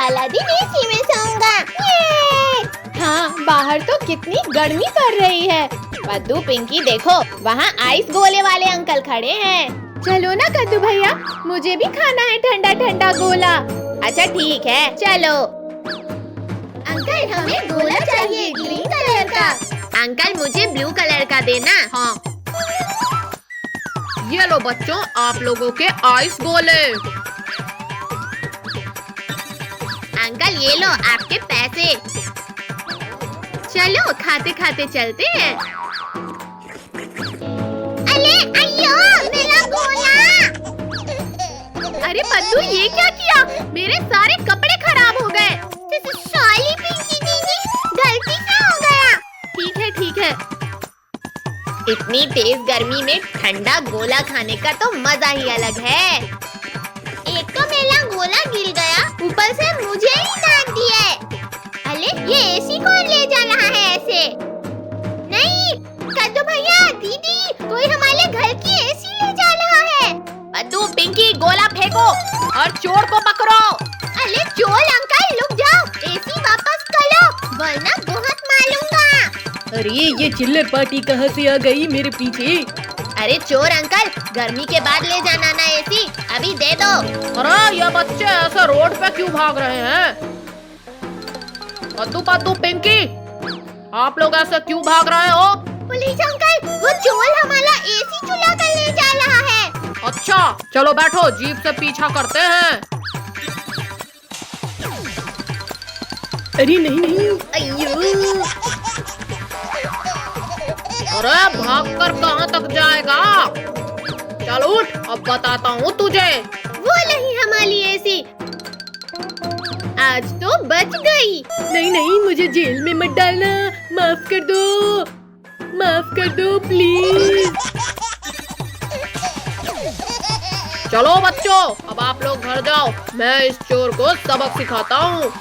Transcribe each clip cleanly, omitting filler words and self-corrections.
सारा दिन एसी में सोऊंगा। हाँ, बाहर तो कितनी गर्मी पड़ रही है। कद्दू पिंकी देखो, वहाँ आइस गोले वाले अंकल खड़े हैं। चलो ना कद्दू भैया, मुझे भी खाना है ठंडा ठंडा गोला। अच्छा ठीक है, चलो। अंकल हमें गोला चाहिए ग्रीन कलर का। अंकल मुझे ब्लू कलर का देना। हाँ, ये लो बच्चों आप लोगों के आइस गोले। अंकल ये लो आपके पैसे। चलो खाते खाते चलते हैं। अरे अयो मेरा गोला। अरे पद्दू ये क्या किया? मेरे सारे कपड़े खराब हो गए। सॉरी पिंकी दीदी, गलती से हो गया। ठीक है। इतनी तेज गर्मी में ठंडा गोला खाने का तो मजा ही अलग है। एक तो मेरा गोला गिर गया, ऊपर से मुझे ही डांट दिए। अरे ये एसी कौन ले जा रहा है ऐसे? नहीं कद्दू भैया दीदी, कोई हमारे घर की एसी ले जा रहा है। कद्दू पिंकी गोला फेंको और चोर को पकड़ो। अरे चोर अंकल रुक जाओ, एसी वापस करो वरना बहुत मारूंगा। अरे ये चिल्लर पार्टी कहाँ से आ गई मेरे पीछे? अरे चोर अंकल, गर्मी के बाद ले जाना ना एसी, अभी दे दो। अरे ये बच्चे ऐसे रोड पे क्यों भाग रहे हैं? कद्दू पिंकी, आप लोग ऐसे क्यों भाग रहे हो? पुलिस अंकल, वो चोर हमारा एसी चुरा कर ले जा रहा है। अच्छा चलो बैठो, जीप से पीछा करते हैं। अरे नहीं। अयो अरे भागकर कहाँ तक जाएगा? चल उठ, अब बताता हूँ तुझे। वो नहीं हमारी एसी, आज तो बच गई। नहीं मुझे जेल में मत डालना, माफ कर दो प्लीज। चलो बच्चों, अब आप लोग घर जाओ, मैं इस चोर को सबक सिखाता हूँ।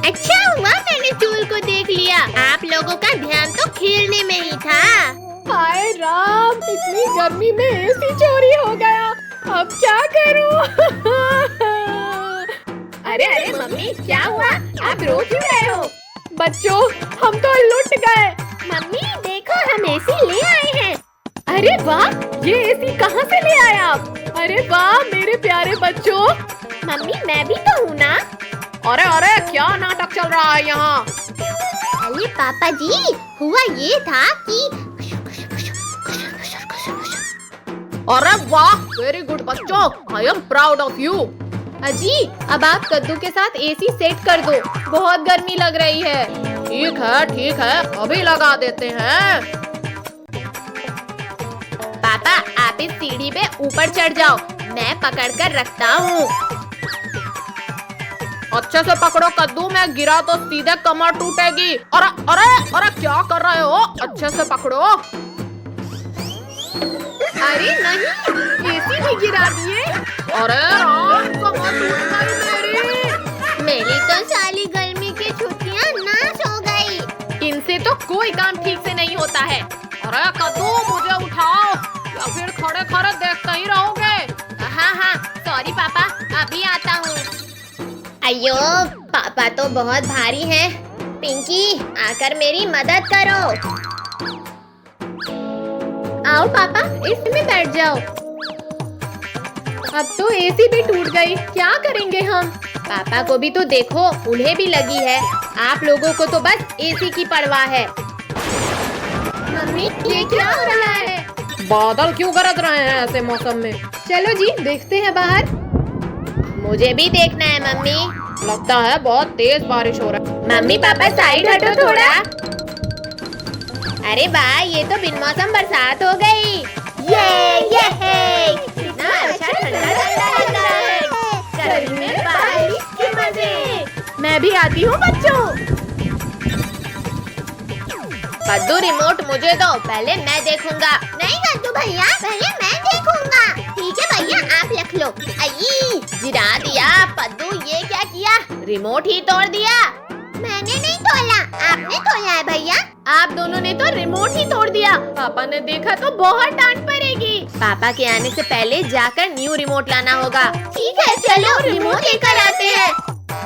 अच्छा हुआ मैंने चोर को देख लिया, आप लोगों का ध्यान तो खेलने में ही था। हाय राम, इतनी गर्मी में एसी चोरी हो गया, अब क्या करूं? अरे मम्मी क्या हुआ, आप रो क्यों रहे हो? बच्चों हम तो लुट गए। मम्मी देखो हम एसी ले आए हैं। अरे वाह, ये एसी कहाँ से ले आए आप? अरे वाह मेरे प्यारे बच्चों। मम्मी मैं भी तो हूँ ना। अरे क्या नाटक चल रहा है यहाँ? अरे पापा जी, हुआ ये था कि अरे वाह, वेरी गुड बच्चों, I am proud of you. अजी अब आप कद्दू के साथ एसी सेट कर दो, बहुत गर्मी लग रही है। ठीक है, अभी लगा देते हैं। पापा आप इस सीढ़ी पे ऊपर चढ़ जाओ, मैं पकड़ कर रखता हूँ। अच्छे से पकड़ो कद्दू, मैं गिरा तो सीधे कमर टूटेगी। अरे क्या कर रहे हो? अच्छे से पकड़ो। अरे नहीं, एसी भी गिरा दिए। अरे राम, कमर टूट गई मेरी तो सारी गर्मी की छुट्टियाँ नाश हो गई। इनसे तो कोई काम ठीक से नहीं होता है। अरे कद्दू मुझे उठाओ, या फिर खड़े खड़े देखते ही रहोगे? हाँ सॉरी पापा, अभी आता हूँ। अयो पापा तो बहुत भारी हैं। पिंकी आकर मेरी मदद करो। आओ पापा, इसमें बैठ जाओ। अब तो एसी भी टूट गई, क्या करेंगे हम? पापा को भी तो देखो, उन्हें भी लगी है। आप लोगों को तो बस एसी की परवाह है। मम्मी ये क्या हो रहा है? बादल क्यों गरज रहे हैं ऐसे मौसम में? चलो जी देखते हैं बाहर। मुझे भी देखना है मम्मी। लगता है बहुत तेज बारिश हो रहा है। मम्मी पापा साइड हटो थोड़ा। अरे वाह, ये तो बिन मौसम बरसात हो गई। ये कितना अच्छा ठंडा लग रहा है। गर्मी में बारिश के मजे। मैं भी आती हूँ बच्चों। कद्दू रिमोट मुझे दो, पहले मैं देखूंगा। नहीं कद्दू भैया, पहले मैं देखूंगा। ठीक है भैया, आप रख लो। आई गिरा दिया। कद्दू ये क्या किया? रिमोट ही तोड़ दिया। मैंने नहीं तोड़ा, आपने तोड़ा है भैया। आप दोनों ने तो रिमोट ही तोड़ दिया। पापा ने देखा तो बहुत डांट पड़ेगी। पापा के आने से पहले जाकर न्यू रिमोट लाना होगा। ठीक है, चलो रिमोट लेकर आते हैं।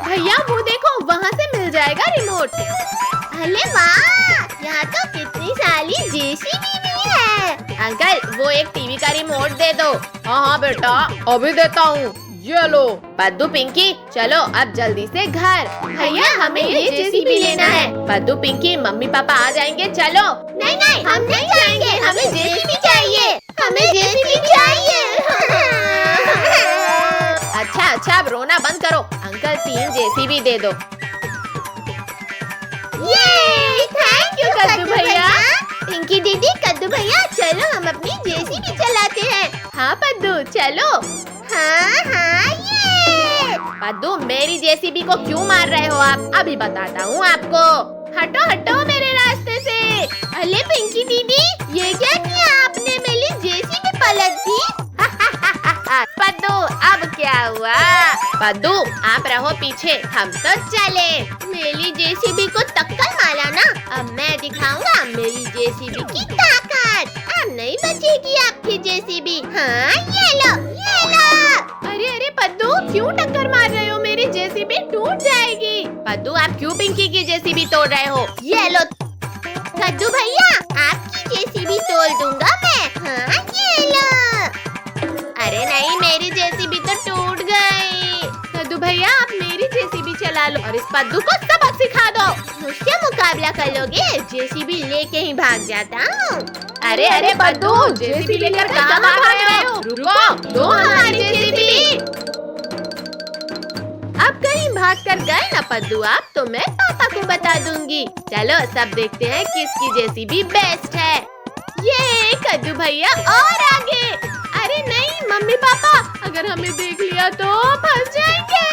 भैया वो देखो, वहाँ से मिल जाएगा रिमोट। अरे वाह, यहाँ तो कितनी सारी जेसीबी भी है। अंकल वो एक टीवी का रिमोट दे दो। हाँ हाँ बेटा, अभी देता हूँ, ये लो। पद्दू पिंकी चलो अब जल्दी से घर। भैया हमें ये जेसीबी लेना है। पद्दू पिंकी मम्मी पापा आ जाएंगे, चलो। नहीं नहीं हम नहीं जाएंगे, हमें जेसीबी चाहिए, हमें जेसीबी चाहिए। अच्छा अच्छा अब रोना बंद करो, अंकल 3 जेसीबी दे दो। ये थैंक यू कद्दू भैया। पिंकी दीदी, कद्दू भैया चलो हम अपनी जेसीबी चलाते हैं। हाँ पद्दू चलो। हाँ हाँ ये। पद्दू मेरी जेसीबी को क्यों मार रहे हो आप? अभी बताता हूँ आपको। हटो हटो मेरे रास्ते से। अरे पिंकी दीदी, ये क्या किया आपने? मेरी जेसीबी पलट दी। पद्दू अब क्या हुआ? पद्दू आप रहो पीछे, हम तो चले। मेरी जेसीबी को टक्कर मारा ना, अब मैं दिखाऊंगा मेरी जेसीबी की ताकत। अब नहीं बचेगी आपकी जेसीबी। हाँ ये लो ये लो। अरे अरे पद्दू, क्यों टक्कर मार रहे हो? मेरी जेसीबी टूट जाएगी। पद्दू आप क्यों पिंकी की जेसीबी तोड़ रहे हो? ये लो। कद्दू भैया आपकी जेसीबी तोड़ दूंगा मैं। हाँ ये लो। अरे नहीं, मेरी जेसीबी तो टूट गई। कद्दू भैया आप मेरी जेसीबी चला लो और इस पद्दू को सबक सिखा दो। मुझसे मुकाबला कर लोगे? जेसीबी लेके ही भाग जाता हूँ। अरे अरे पद्दू, जेसीबी लेकर कहाँ भाग रहे हो? रुको, दो हमारी जेसीबी। अब कहीं भाग कर गए ना पद्दू आप, तो मैं पापा को बता दूंगी। चलो सब देखते हैं किसकी जेसीबी बेस्ट है। ये कद्दू भैया और आगे। अरे नहीं मम्मी पापा, अगर हमें देख लिया तो फंस जाएंगे।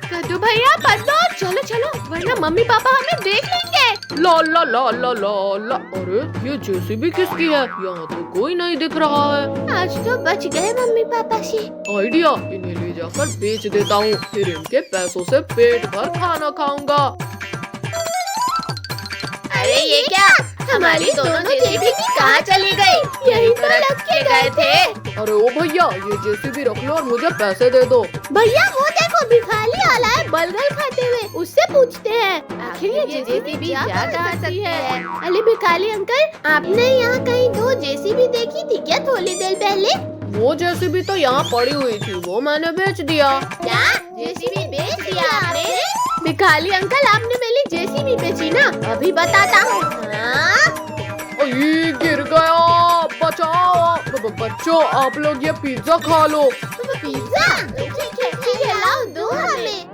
कद्दू भैया पद्दू चलो चलो, वरना मम्मी पापा हमें देख लेंगे। ला ला ला ला ला ला। अरे ये जेसीबी किसकी है? यहाँ तो कोई नहीं दिख रहा है। आज तो बच गए मम्मी पापा से। आइडिया, इन्हें ले जाकर बेच देता हूँ, फिर इनके पैसों से पेट भर खाना खाऊंगा। अरे ये क्या, हमारी दोनों जेसीबी कहाँ चली गई? यही तो रख के गए थे। अरे ओ भैया, ये जेसीबी रख लो और मुझे पैसे दे दो। भैया वो देखो भिखारी वाला है बलगल खाते हुए, उससे पूछते हैं आखिर ये जेसीबी जा कहाँ सकती है। अरे भिखारी अंकल, आपने यहाँ कहीं 2 जेसीबी देखी थी क्या थोड़ी देर पहले? वो जेसीबी तो यहाँ पड़ी हुई थी, वो मैंने बेच दिया। क्या जेसीबी बेच दिया आपने? भिखारी अंकल आपने मेरी जेसीबी बेची ना? अभी बताता हूँ। हाँ? अरे गिर गया, बचाओ। बच्चों आप लोग ये पिज्जा खा लो। पिज्जा? ठीक है लाओ दो हमें।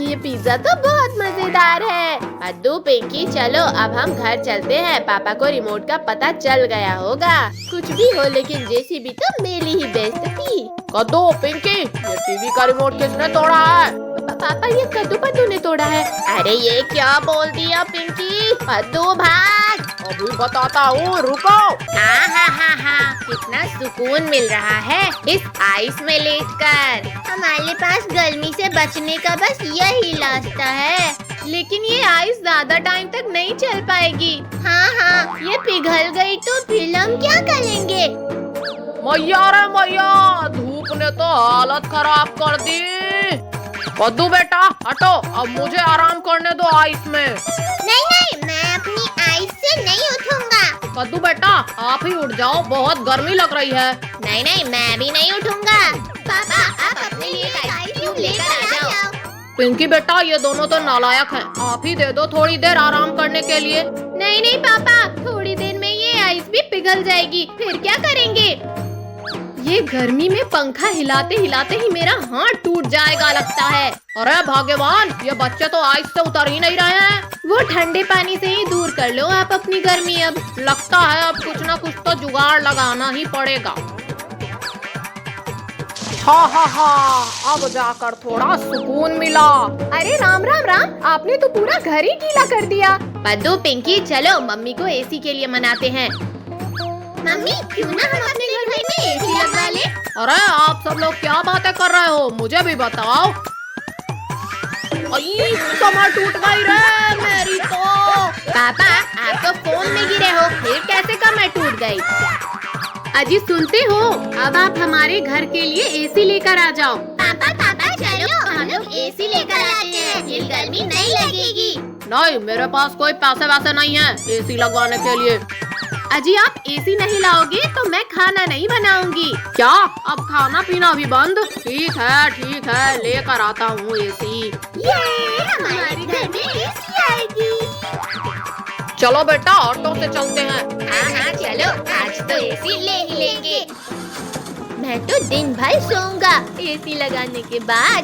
ये पिज्जा तो बहुत मजेदार है। पद्दू पिंकी चलो अब हम घर चलते हैं, पापा को रिमोट का पता चल गया होगा। कुछ भी हो लेकिन जेसीबी तो मेरी ही बेस्ट थी। कद्दू पिंकी, ये टीवी का रिमोट किसने तोड़ा है? पापा ये कद्दू पद्दू ने तोड़ा है। अरे ये क्या बोल दिया पिंकी? पद्दू भाग। अभी बताता हूँ, रुको। हाँ, कितना सुकून मिल रहा है इस आइस में लेटकर। हमारे पास गर्मी से बचने का बस यही रास्ता है। लेकिन ये आइस ज्यादा टाइम तक नहीं चल पाएगी। हाँ, ये पिघल गई तो फिर हम क्या करेंगे? मैया रे मैया, धूप ने तो हालत खराब कर दी। कद्दू बेटा हटो, अब मुझे आराम करने दो आइस में। नहीं, मैं अपनी आइस से नहीं उठूंगा। कद्दू बेटा आप ही उठ जाओ, बहुत गर्मी लग रही है। नहीं, मैं भी नहीं उठूंगा। पापा आप अपने लिए आइस क्यूब लेकर आ जाओ। पिंकी बेटा ये दोनों तो नालायक हैं, आप ही दे दो थोड़ी देर आराम करने के लिए। नहीं पापा, थोड़ी देर में ये आइस भी पिघल जाएगी, फिर क्या करेंगे? ये गर्मी में पंखा हिलाते हिलाते ही मेरा हाथ टूट जाएगा लगता है। अरे भगवान, ये बच्चे तो आइस से उतर ही नहीं रहे हैं। वो ठंडे पानी से ही दूर कर लो आप अपनी गर्मी। अब लगता है अब कुछ न कुछ तो जुगाड़ लगाना ही पड़ेगा। हाँ, अब जाकर थोड़ा सुकून मिला। अरे राम, आपने तो पूरा घर ही गीला कर दिया। पद्दू पिंकी चलो मम्मी को एसी के लिए मनाते हैं। मम्मी क्यों ना हम अपने घर में एसी लगा ले? अरे आप सब लोग क्या बातें कर रहे हो, मुझे भी बताओ। कमर टूट गई रे मेरी तो। पापा आप तो फोन में गिरे हो, फिर कैसे कमर टूट गई? अजी सुनते हो, अब आप हमारे घर के लिए एसी लेकर आ जाओ। पापा पापा चलो हम लोग एसी लेकर आते हैं, फिर गर्मी नहीं लगेगी। नहीं, मेरे पास कोई पैसे वैसे नहीं है एसी लगवाने के लिए। अजी आप एसी नहीं लाओगे तो मैं खाना नहीं बनाऊंगी। क्या अब खाना पीना भी बंद? ठीक है लेकर आता हूँ एसी। ये हमारे घर में एसी आएगी। चलो बेटा ऑटो से चलते हैं। हाँ चलो, आज तो एसी ले ही लेंगे। मैं तो दिन भर सोऊंगा एसी लगाने के बाद।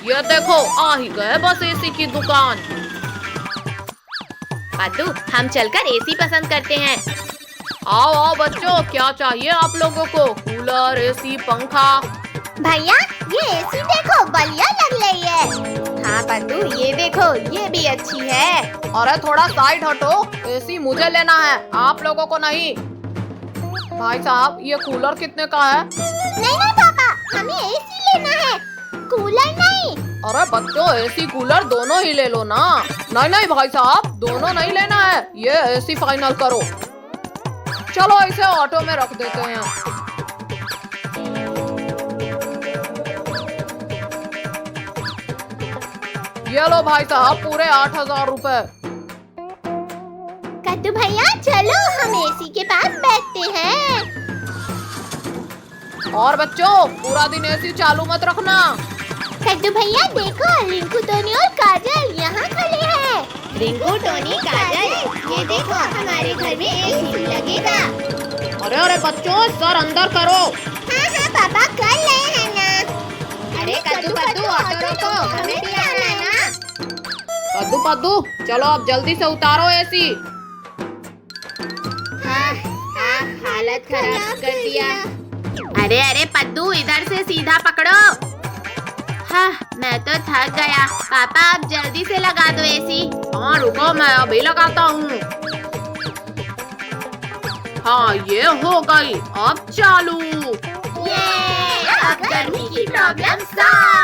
ये देखो आ ही गए बस एसी की दुकान। पादू हम चलकर एसी पसंद करते हैं। आओ आओ बच्चों, क्या चाहिए आप लोगों को? कूलर, एसी, पंखा। भैया ये एसी देखो बढ़िया लग रही है। हाँ पादू ये देखो ये भी अच्छी है। अरे थोड़ा साइड हटो, एसी मुझे लेना है आप लोगों को नहीं। भाई साहब ये कूलर कितने का है? नहीं पापा हमें एसी लेना है, कूलर नहीं। अरे बच्चों एसी कूलर दोनों ही ले लो ना। नहीं भाई साहब दोनों नहीं लेना है, ये एसी फाइनल करो। चलो इसे ऑटो में रख देते हैं। ये लो भाई साहब पूरे 8,000 रुपए। कद्दू भैया चलो हम एसी के पास बैठते हैं। और बच्चों पूरा दिन एसी चालू मत रखना। कद्दू भैया देखो रिंकू टोनी और काजल यहाँ खड़े हैं। रिंकू टोनी काजल ये देखो हमारे घर में एसी लगेगा। अरे बच्चों सर अंदर करो। हाँ पापा कर रहे हैं ना। अरे कद्दू ऑटो रोको, हमें भी आना है ना। कद्दू चलो अब जल्दी से उतारो एसी। हाँ हालत खराब कर दिया। अरे पद्दू इधर से सीधा पकड़ो। हाँ मैं तो थक गया। पापा आप जल्दी से लगा दो एसी। हाँ रुको मैं अभी लगाता हूँ। हाँ ये हो गई, अब चालू। ये अब गर्मी की प्रॉब्लम सॉल्व।